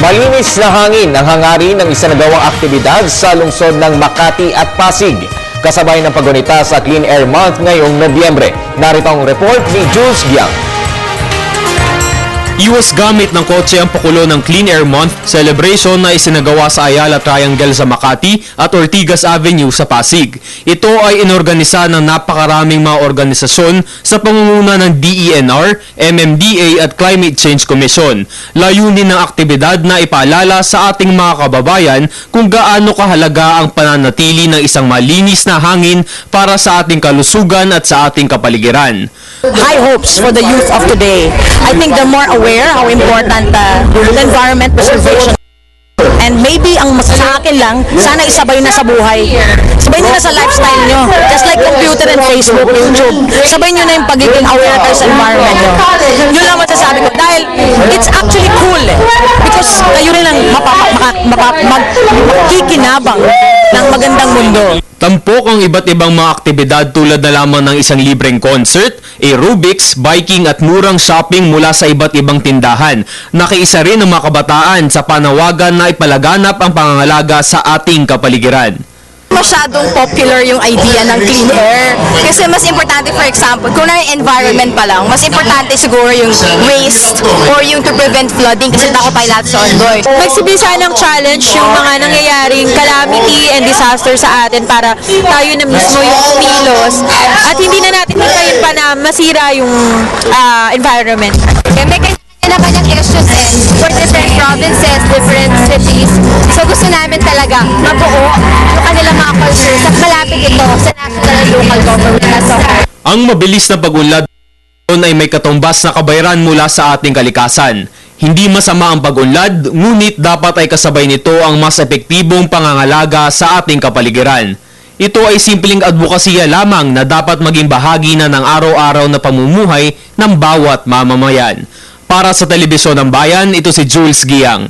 Malinis na hangin ang hangarin ng isinagawang aktibidad sa lungsod ng Makati at Pasig. Kasabay ng paggunita sa Clean Air Month ngayong Nobyembre. Narito ang report ni Jules Giang. Iwas gamit ng kotse ang pakulo ng Clean Air Month celebration na isinagawa sa Ayala Triangle sa Makati at Ortigas Avenue sa Pasig. Ito ay inorganisa ng napakaraming mga organisasyon sa pangunguna ng DENR, MMDA at Climate Change Commission. Layunin ng aktibidad na ipaalala sa ating mga kababayan kung gaano kahalaga ang pananatili ng isang malinis na hangin para sa ating kalusugan at sa ating kapaligiran. High hopes for the youth of today. I think they're more aware how important the environment preservation. And maybe ang mas sa akin lang, sana isabay na sa buhay. Sabay nyo na sa lifestyle nyo. Just like computer and Facebook, YouTube. Sabay nyo na yung pagiging aware kayo sa environment nyo. Yun lang masasabi ko. Dahil it's actually cool because kayo rin ang magkikinabang ng magandang mundo. Tampok ang iba't ibang mga aktibidad tulad na lamang ng isang libreng concert, aerobics, biking at murang shopping mula sa iba't ibang tindahan. Nakiisa rin ang mga kabataan sa panawagan na ipalaganap ang pangangalaga sa ating kapaligiran. Masyadong popular yung idea ng clean air. Kasi mas importante, for example, kung na yung environment pa lang, mas importante siguro yung waste or yung to prevent flooding kasi takot tayo lahat sa ondoy. Magsibisa ng challenge yung mga nangyayaring calamity and disaster sa atin para tayo na mismo yung kumilos at hindi na natin hintayin pa na masira yung environment. Okay, may kanya-kanyang issues for different provinces, different cities. So gusto namin talaga mabuo yung kanilang mga cultures at malapit ito sa national and local government as a whole. Ang mabilis na pag-unlad ay may katumbas na kabayaran mula sa ating kalikasan. Hindi masama ang pag-unlad, ngunit dapat ay kasabay nito ang mas epektibong pangangalaga sa ating kapaligiran. Ito ay simpleng advokasya lamang na dapat maging bahagi na ng araw-araw na pamumuhay ng bawat mamamayan. Para sa Telebisyon ng Bayan, ito si Jules Giang.